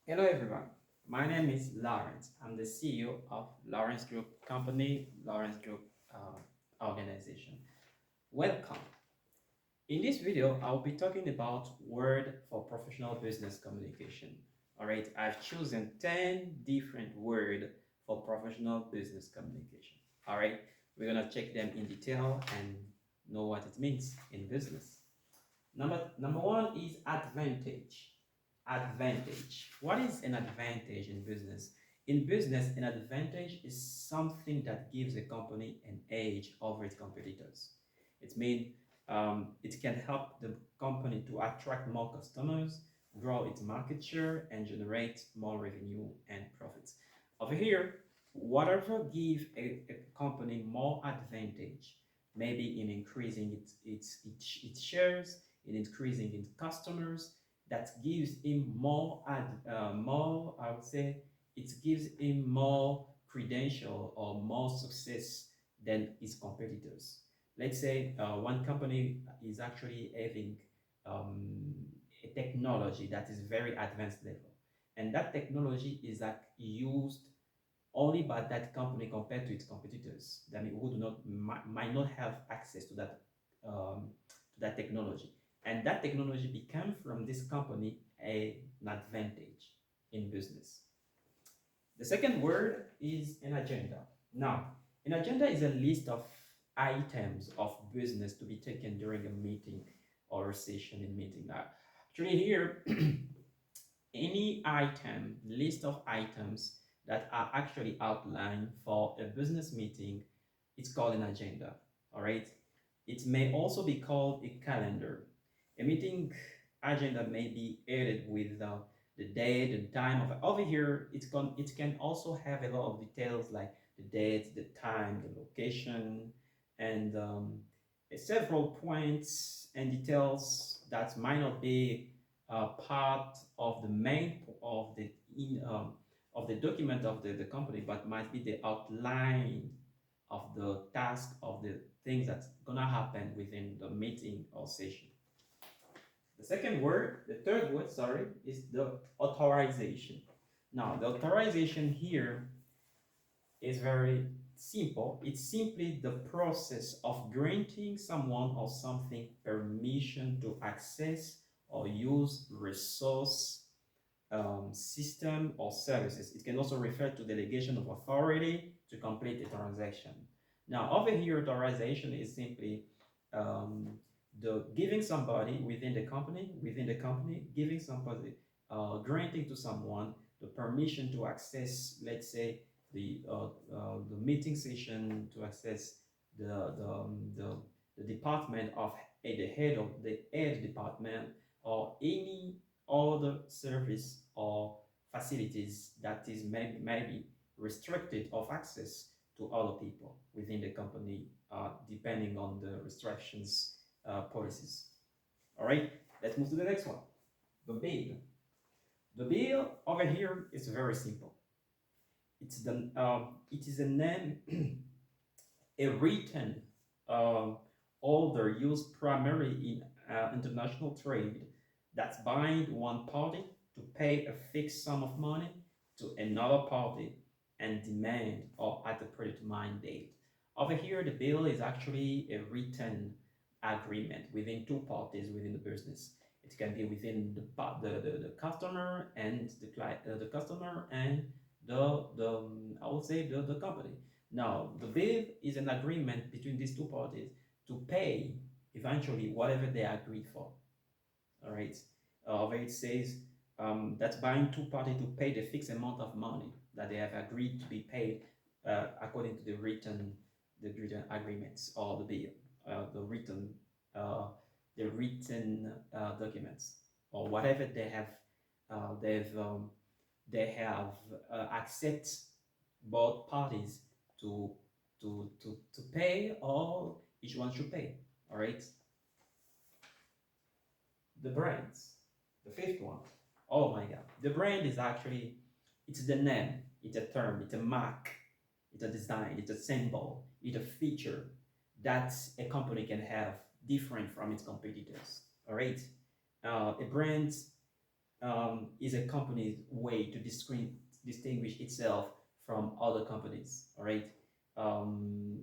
Hello everyone, my name is Lawrence. I'm the CEO of Lawrence Group Company, Lawrence Group Organization. Welcome. In this video, I'll be talking about word for professional business communication. All right, I've chosen 10 different words for professional business communication. All right, we're gonna check them in detail and know what it means in business. Number one is advantage. Advantage. What is an advantage in business? In business, an advantage is something that gives a company an edge over its competitors. It means it can help the company to attract more customers, grow its market share, and generate more revenue and profits. Over here, whatever gives a company more advantage, maybe in increasing its shares, in increasing its customers, that gives him more, I would say, it gives him more credential or more success than his competitors. Let's say one company is actually having um, a technology that is very advanced level, and that technology is like used only by that company compared to its competitors. That means who do not might not have access to that technology, and that technology become from this company an advantage in business. The second word is an agenda. Now, an agenda is a list of items of business to be taken during a meeting or a session in meeting. Actually, here any item, list of items that are actually outlined for a business meeting, it's called an agenda. All right. It may also be called a calendar. A meeting agenda may be added with the date and time of over here. It can also have a lot of details like the date, the time, the location, and several points and details that might not be part of the main of the document of the company, but might be the outline of the task of the things that's gonna happen within the meeting or session. The third word, sorry, is the authorization. Now, the authorization here is very simple. It's simply the process of granting someone or something permission to access or use resource, system, or services. It can also refer to delegation of authority to complete a transaction. Now, over here, authorization is simply um, the giving somebody within the company, giving somebody, granting to someone the permission to access, let's say, the meeting session, to access the department of the head of the head department, or any other service or facilities that is maybe restricted of access to other people within the company, depending on the restrictions policies. All right, let's move to the next one. The bill. The bill over here is very simple. It is a name, a written order used primarily in international trade that bind one party to pay a fixed sum of money to another party and demand or at a predetermined date. Over here, the bill is actually a written agreement within two parties within the business. It can be within the customer and the client, the customer and the I would say the company. Now, the bill is an agreement between these two parties to pay eventually whatever they agreed for. All right. Where it says that's buying two parties to pay the fixed amount of money that they have agreed to be paid according to the written agreements or the bill, the written uh, documents or whatever they have they've they have accept both parties to to pay, or each one should pay. All right. The brands, the fifth one. Oh my god, the brand is actually, it's the name, it's a term, it's a mark, it's a design, it's a symbol, it's a feature that a company can have different from its competitors. All right. A brand is a company's way to distinguish itself from other companies, all right? Um,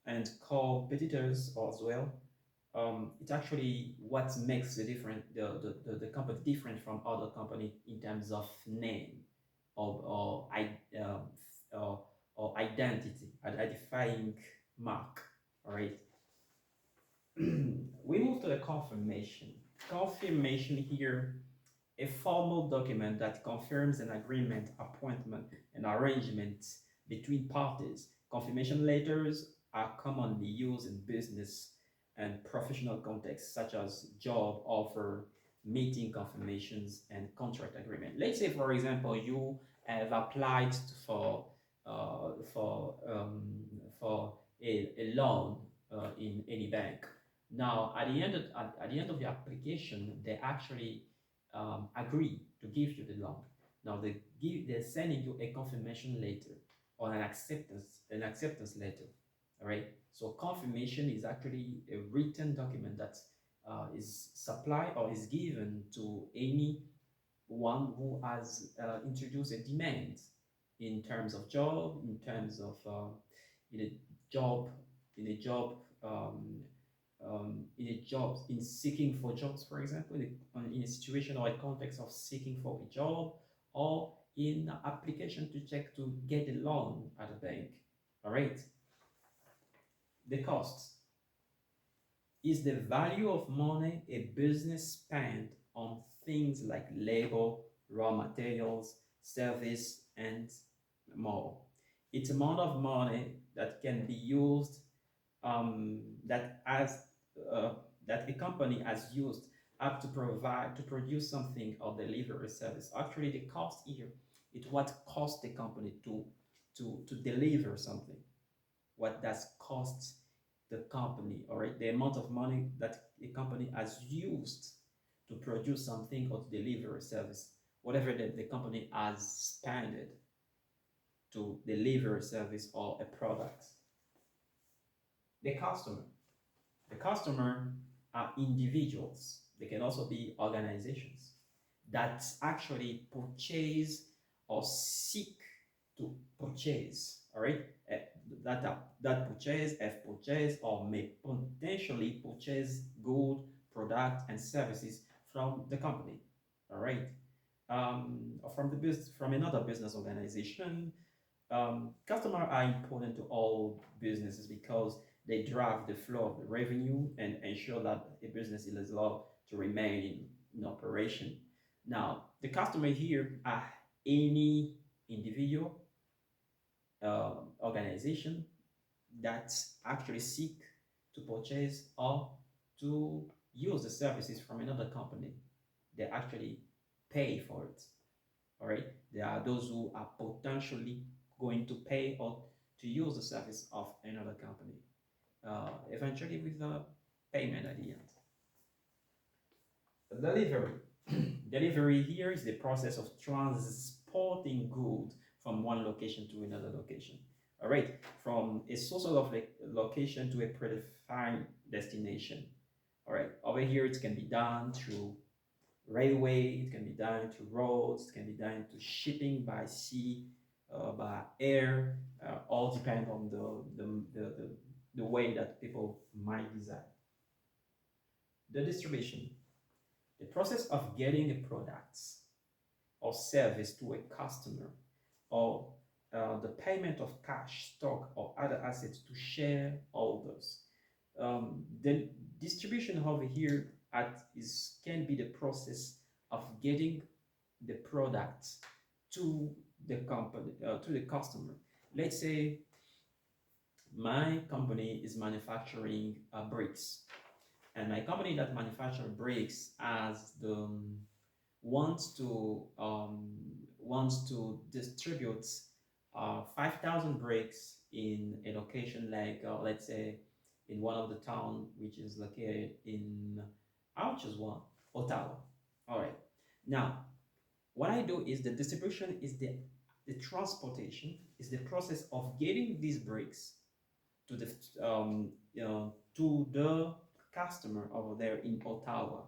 and competitors as well. It's actually what makes the company different from other company in terms of name or, or, or identity, identifying mark, all right? We move to the confirmation. Confirmation here, a formal document that confirms an agreement, appointment, and arrangement between parties. Confirmation letters are commonly used in business and professional contexts, such as job offer, meeting confirmations, and contract agreement. Let's say, for example, you have applied uh, for um, for a loan in any bank. Now, at the end of the application, they actually agree to give you the loan. Now they're sending you a confirmation letter or an acceptance letter. All right. So confirmation is actually a written document that is supplied or is given to anyone who has introduced a demand in terms of job, in terms of in a job, in a job in a job, in seeking for jobs, for example, in a situation or a context of seeking for a job, or in application to check to get a loan at a bank. All right. The costs is the value of money a business spent on things like labor, raw materials, service, and more. It's amount of money that can be used um, that as uh, that a company has used up to provide to produce something or deliver a service. Actually, the cost here is what cost the company to deliver something. What does cost the company? All right, the amount of money that a company has used to produce something or to deliver a service, whatever the company has spent to deliver a service or a product. The customer The customer are individuals. They can also be organizations that actually purchase or seek to purchase. All right, that purchase, have purchased, or may potentially purchase good product and services from the company. All right, or from the business from another business organization. Customers are important to all businesses because they drive the flow of the revenue and ensure that a business is allowed to remain in operation. Now, the customer here are any individual, organization that actually seek to purchase or to use the services from another company. They actually pay for it. All right. There are those who are potentially going to pay or to use the service of another company, eventually with a payment at the end. Delivery. Delivery here is the process of transporting goods from one location to another location. All right, from a source of location to a predefined destination. All right, over here it can be done through railway, it can be done to roads, it can be done to shipping by sea, by air, all depend on the way that people might desire. The distribution, the process of getting a product or service to a customer, or the payment of cash, stock, or other assets to shareholders. The distribution over here can be the process of getting the product to the company, to the customer. Let's say my company is manufacturing bricks, and my company that manufactures bricks has the wants to distribute 5,000 bricks in a location like, let's say, in one of the town which is located in, I'll choose one, Ottawa. All right. Now, what I do is the distribution is the transportation, is the process of getting these bricks to the to the customer over there in Ottawa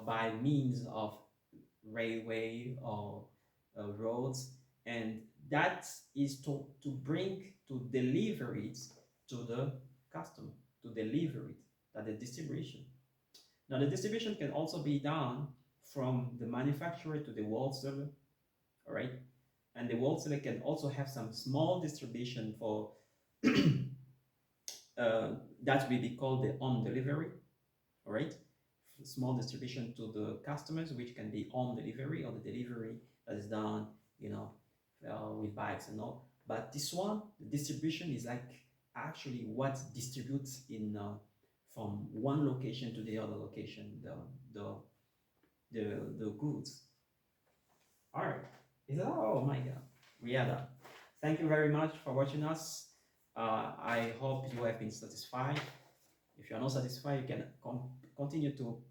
by means of railway or roads, and that is to bring to deliver it to the customer, to deliver it, that the distribution. Now the distribution can also be done from the manufacturer to the wholesaler, all right? And the wholesaler can also have some small distribution for that will be called the on delivery, all right? Small distribution to the customers, which can be on delivery or the delivery that is done, with bikes and all. But this one, the distribution is like actually what distributes in from one location to the other location the the goods. All right. Is that, oh my God, we are done. Thank you very much for watching us. I hope you have been satisfied. If you are not satisfied, you can continue to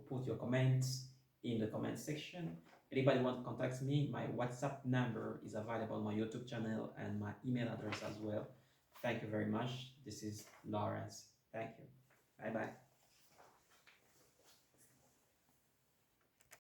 put your comments in the comment section. Anybody want to contact me, my WhatsApp number is available on my YouTube channel and my email address as well. Thank you very much. This is Lawrence. Thank you. Bye bye.